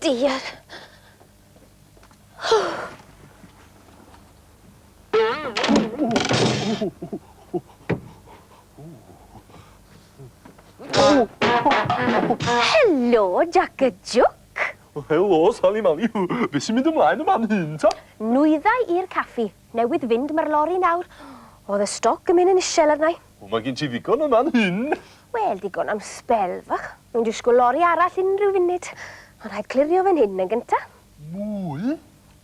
dear. Helo, Jac y Jwc. Helo, Sali Mali. Be sy'n mynd ymlaen y man hyn, ta? Nwyddau i'r caffi. Newydd fynd mae'r lori nawr. Oedd y stoc yn mynd yn isel arna i. Mae gen ti ddigon y man hyn. Wel, digon am spel fach. Mae'n disgwyl lori arall unrhyw funud. Ond rhaid clirio fan hyn yn gynta. Mwy?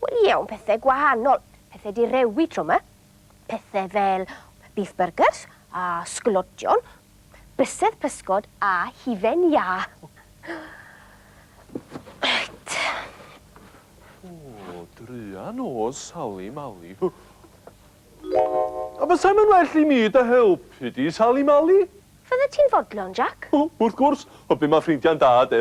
Wel iawn, pethau gwahanol. Pethau di rewi tro yma. Pethau fel beef burgers a sglodion, bysedd pysgod a hifen ia. Reit. O, drian o Sali Mali. A bysau'n mynd well i mi dy helpu di, Sali Mali? Fydde ti'n fodlon, Jac? O, wrth gwrs, o be mae ffrindiau'n dad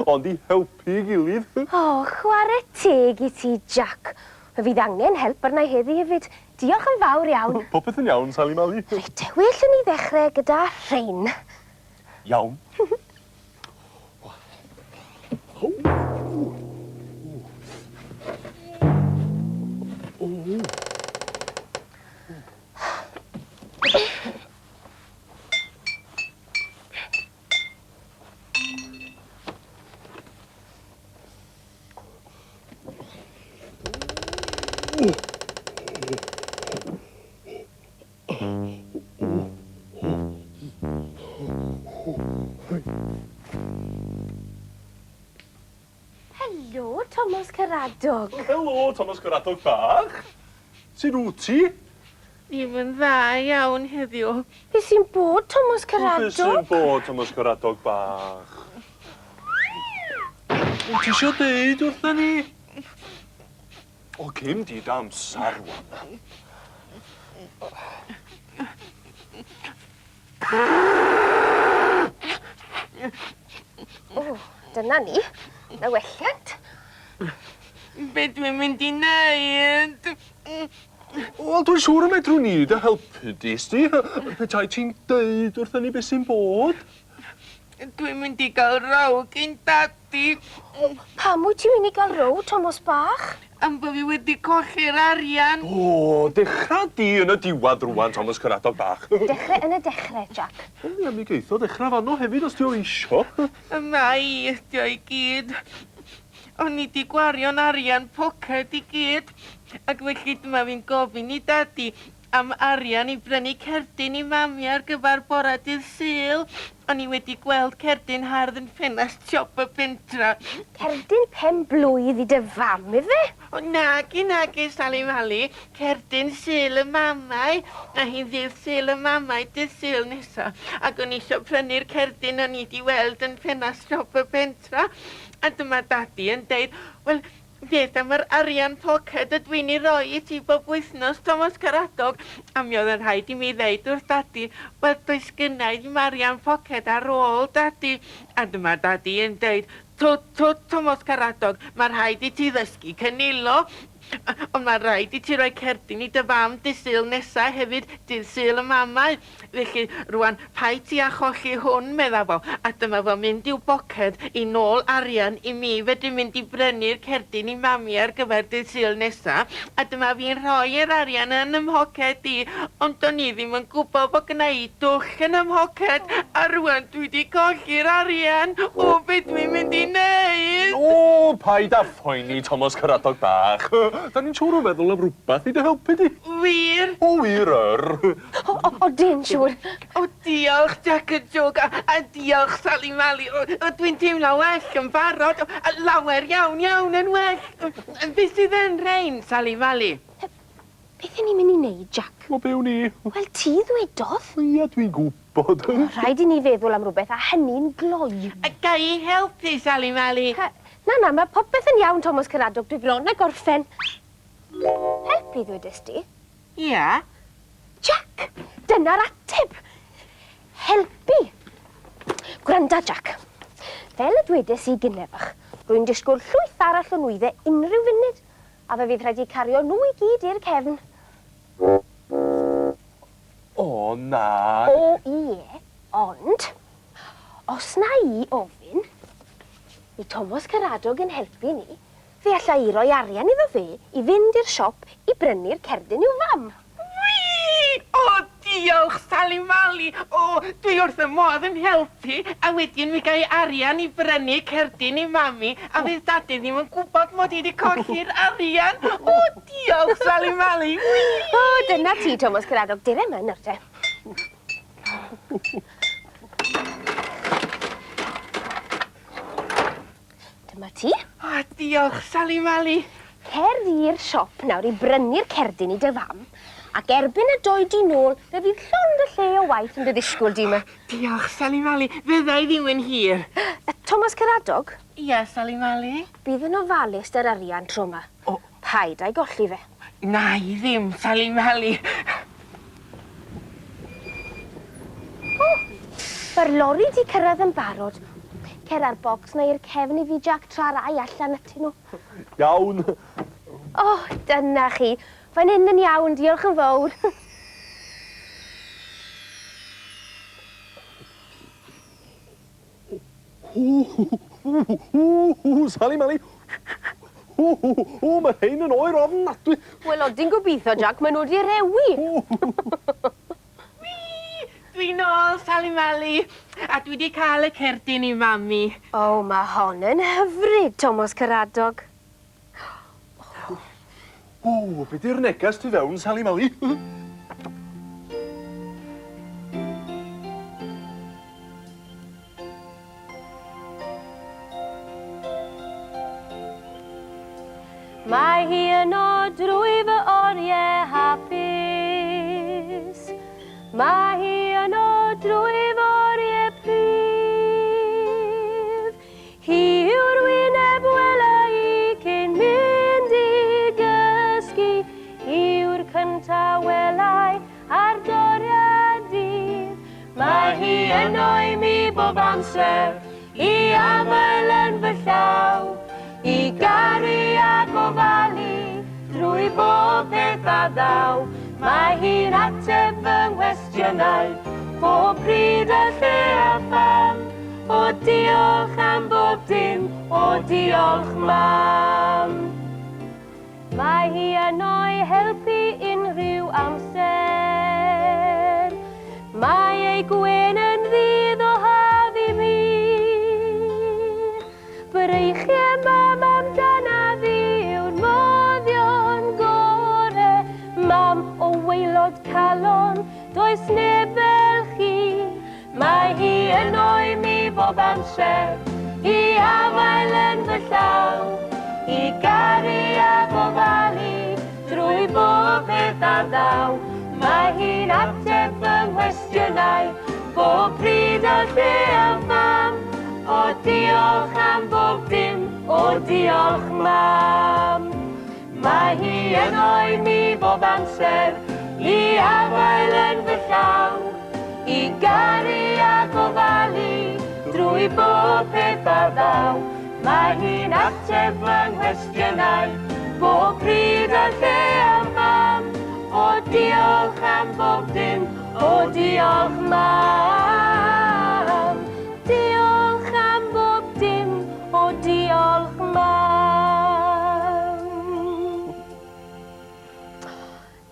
ond i helpu i gilydd. O, chwarae teg i ti, Jac. Fydd angen help arna i heddi hefyd. Diolch yn fawr iawn. Popeth yn iawn, Sali Mali. Reit, well yn ni ddechrau gyda rhain. Iawn. Helo, Tomos Caradog. Helo, Tomos Caradog bach. Sut wyt ti? Ddim yn dda iawn heddiw. Be sy'n bod, Tomos Caradog? Be sy'n bod, Tomos Caradog bach? Wyt ti eisiau deud wrtha ni? O, cym di amser rwan. O, dyna ni. Na welliant. Be dwi'n mynd i wneud? Wel, dwi'n siŵr y medrwn ni dy helpu di, sti. Petai ti'n deud wrtha ni beth sy'n bod? Dwi'n mynd i gael row gyn dadi. Pam wyt ti'n mynd i gael row, Tomos bach? Am bo fi wedi colli'r arian. O, dechrau di yn y diwad rwan, Tomos Caradog bach. Dechrau yn y dechrau, Jac. Wel, mi geitho dechrau fanno hefyd os ti o isio. Yma i ydi o i gyd. O'n i di gwario'n arian poced i gyd. Ac felly dyma fi'n gofyn i dadi am arian i brynu cerdyn i mami ar gyfer bore dydd Sul. O'n i wedi gweld cerdyn hardd yn ffenast siop y pentra. Cerdyn pen blwydd i dy fam, ife? O, nagi, Sali Mali. Cerdyn Sul y mamau. A hi'n ddydd Sul y mamau dydd Sul nesa. Ac o'n i isio prynu'r cerdyn o'n i wedi weld yn ffenast siop y pentra. A dyma dadi yn deud, wel, beth am yr arian poced ydw i'n ei roi i ti bob wythnos, Tomos Caradog. A mi oedd yn rhaid i mi ddeud wrth dadi, wel, does gynnau ddim arian poced ar ôl, dadi. A dyma dadi yn deud, Tomos Caradog, mae rhaid i ti ddysgu cynilo. Ond mae rhaid i ti roi cerdyn i dy fam dydd Sul nesa hefyd, dydd Sul y mamau. Felly, rwan, pai ti a cholli hwn, medda fo. A dyma fo mynd i'w boced i nôl arian i mi fedru mynd i brynu'r cerdyn i mami ar gyfer dydd Sul nesa. A dyma fi'n rhoi'r arian yn ymhoced i, ond o'n i ddim yn gwybod bod gyda i dwll yn ymhoced. A rwan, dwi wedi colli'r arian. O, beth dwi'n mynd i wneud? O, paid a phoeni, Tomos Caradog bach. Da ni'n siŵr o feddwl am rhywbeth i dy helpu di. Wir? O, wir yr. O, dyn siŵr. O, diolch, Jac y Jwc, a diolch, Sali Mali. O, dwi'n teimlo well yn barod. A lawer iawn yn well. Beth sydd yn rhain, Sali Mali? Beth yn ni'n mynd i wneud, Jac? O, be wni? Wel, ti ddwedodd. Ia, dwi'n gwybod. Rhaid i ni feddwl am rhywbeth a hynny'n gloi. Gai i helpu, Sali Mali? Na, mae popeth yn iawn, Tomos Caradog. Dwi bron a gorffen. Helpu ddwedais di? Ia. Jac, dyna'r ateb. Helpu. Gwranda, Jac. Fel y dwedais i gynnefach, rwy'n disgwyl llwyth arall o nwyddau unrhyw funud, a fe fydd rhaid i cario nhw i gyd i'r cefn. O, na. O, ie, ond, os na i ofyn, i Tomos Caradog yn helpu ni, fe alla i roi arian iddo fe i fynd i'r siop i brynu'r cerdyn i'w fam. O, diolch, Sali Mali. O, dwi wrth y modd yn helpu, a wedyn mi gai arian i brynu cerdyn i mami, a fydd dadu ddim yn gwybod mod i wedi colli'r arian. O, diolch, Sali Mali. O, dyna ti, Tomos Caradog. Dire yma nawr te. Dyma ti. O, diolch, Sali Mali. Cer i'r siop nawr i brynu'r cerdyn i dy fam, ac erbyn y 2 di nôl, fe fydd llond y lle o waith yn dy ddisgwyl di yma. Diolch, Sali Mali. Fyddai ddim yn hir. Tomos Caradog, Ie, Sali Mali. bydd yn ofalus yr arian tro yma. O. Paid a'i golli fe. Na i ddim, Sali Mali. Mae'r lori di cyrraedd yn barod. Cer ar bocs neu i'r cefn i fi Jac tra'r rai allan atyn nhw. Iawn. O, dyna chi. Fa'n hyn yn iawn, diolch yn fawr. Sali Mali. Mae hein yn oer ofnadwy. Wel, oeddi'n gobeithio, Jac, maen nhw wedi rewi. Dwi'n ôl, Sali Mali. A dwi wedi cael y cerdyn i mami. O, mae hon yn hyfryd, Tomos Caradog. O, be di'r neges tu fewn, Sali Mali? Mae hi yno drwy fy oriau hapus. Mae hi yno drwy fy oriau prif. Hi yw'r wyneb wela i cyn mynd i gysgu. Hi yw'r cynta welai ar doriau dydd. Mae hi yno i mi bob amser, i aml yn fy llaw. I garu a gofalu drwy bob peth a ddaw. Mae hi'n ateb fy ngwestiynau bob pryd a lle a pham. O diolch am bob dim, o diolch mam. Mae hi yno i helpu unrhyw amser. Mae ei gwyn yn ddydd o haf i mi. Breichiau mam amdana fi yw'r moddion gore. Mam o waelod calon, does neb fel chi. Mae hi yno i mi bob amser, i afael yn fy llaw. I garu a gofalu drwy bob peth a ddaw. Mae hi'n ateb fy ngwestiynau bob pryd a lle a pham. O diolch am bob dim, o diolch mam. Mae hi yno i mi bob amser, i afael yn fy llaw. I garu a gofalu drwy bob peth a ddaw. Mae hi'n ateb fy ngwestiynau bob pryd a lle a pham. O diolch am bob dim, o diolch mam. Diolch am bob dim, o diolch mam.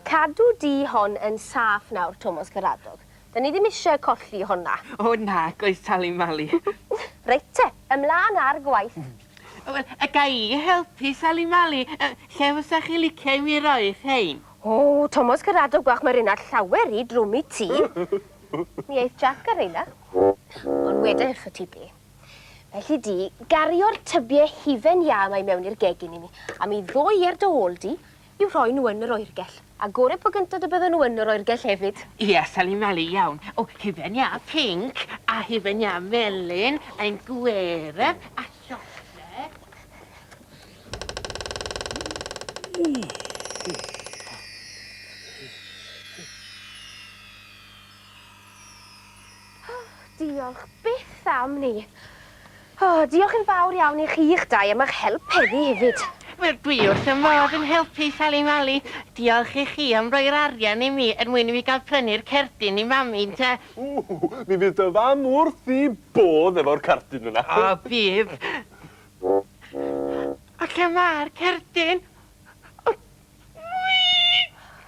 Cadw di hon yn saff nawr, Tomos Caradog. Da ni ddim eisiau colli honna. O na, goes Sali Mali. Reit te, ymlaen ar gwaith. Wel, y gai i helpu, Sali Mali. Lle fysa chi licio i mi roi'ch hein? O, Tomos Caradog bach, mae rhywun llawer i drwm i ti. Mi eith Jac ar reina. Ond wedyn wrth o ti be. Felly di, gario'r tybiau hufen ia mae mewn i'r gegin i mi. A mi ddoi ar dy ôl di, i'w rhoi nhw yn yr oergell. A gore po gyntaf dy bydden nhw yn yr oergell hefyd. Ie, Sali Mali, iawn. O, hufen ia pink, a hufen ia melyn, a'n gweraf, a siocled. Diolch byth am ni. O, diolch yn fawr iawn i chi'ch dau am eich help heddi hefyd. Wel, dwi wrth y modd yn helpu, Sali Mali. Diolch i chi am roi'r arian i mi mwyn i mi gael prynu'r cerdyn i mami, te. Mi fydd dy fam wrth i bodd efo'r cardyn yna. O, bydd. Lle mae'r cerdyn?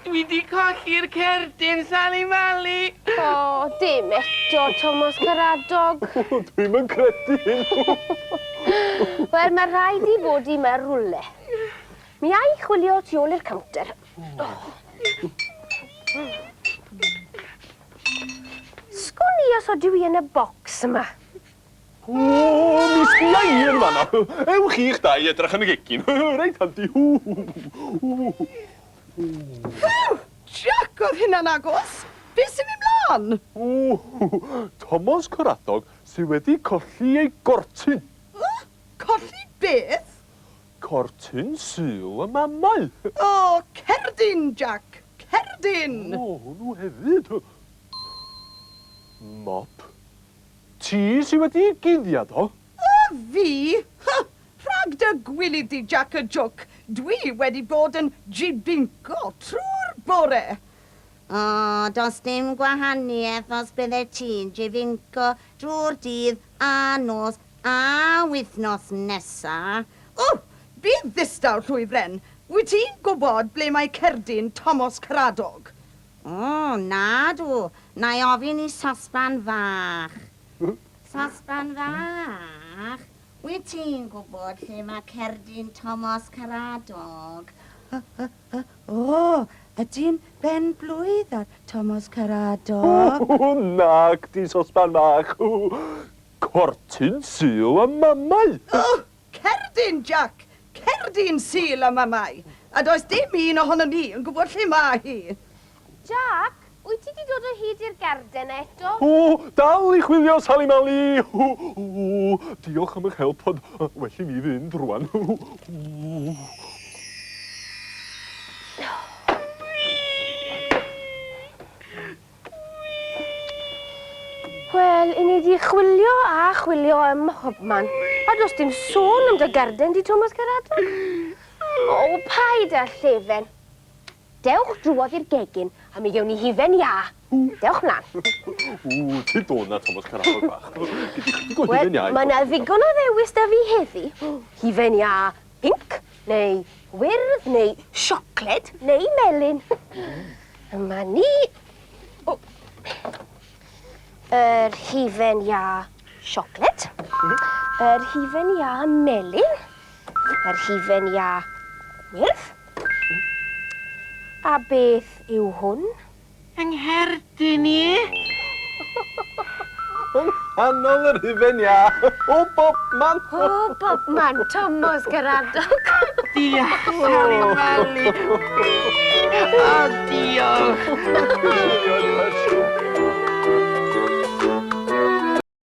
Dwi wedi colli'r cerdyn, Sali Mali. O, dim eto, Tomos Caradog. Dwi'm yn credu hyn. Wel, mae rhaid I fod I mewn rwle. Mi ai chwilio tu ôl i'r counter. Sgwn I os ydw I yn y bocs yma. O, mi sbia I yn fanna. Ewch chi'ch dau edrych yn y gegin. Reit handi. Jac oedd hynna'n agos. Be sy'n mynd mlaen? O, Tomos Caradog sydd wedi colli ei gortyn. Colli beth? Cortyn Sul y Mamu. O, cerdyn, Jac. Cerdyn. O, nhw hefyd. Mop. Ti sydd wedi guddiad o? Fi? Rhag dy gwilydd di, Jac y Jwc. Dwi wedi bod yn jibinco trwy'r bore. O, does dim gwahaniaeth os bydde ti'n jifinco drwy'r dydd a nos a wythnos nesa. O, bydd ddistaw llwyfren. Wyt ti'n gwybod ble mae cerdyn Tomos Caradog? O, nadw. Na I ofyn I sosban fach. Sosban fach. Wyt ti'n gwybod lle mae cerdyn Tomos Caradog? O, ydy'n ben blwydd ar Tomos Caradog? O, nag di sosban bach. Cortyn Sul y Mamu. O, cerdyn, Jac. Cerdyn Sul y Mamu. A does dim un ohono ni yn gwybod lle mae hi. Jac, wyt ti wedi dod o hyd i'r garden eto? O, dal I chwilio, Sali Mali. O, diolch am eich help, ond well I mi fynd rwan. Wel, I ni wedi chwilio a chwilio ym mhobman. A does dim sôn am dy garden di Tomos Caradog. O, paid â llefen. Dewch drwodd i'r gegin a mi gewn ni hifen ia. Dewch mlaen. O, ti dod na, Tomos Caradog bach. Wel, mae yna ddigon o ddewis da fi heddi. Hifen ia pink, neu wyrdd, neu siocled, neu melyn. Yma ni... O. Yr hifen ia siocled. Yr hifen ia melyn. Yr hifen ia wyrdd. A beth yw hwn? Yng ngherdyn I. Hanol yr hufen ia. O, bobman. O, bobman, Tomos Caradog. Diolch, Sali Mali. O, diolch. Diolch.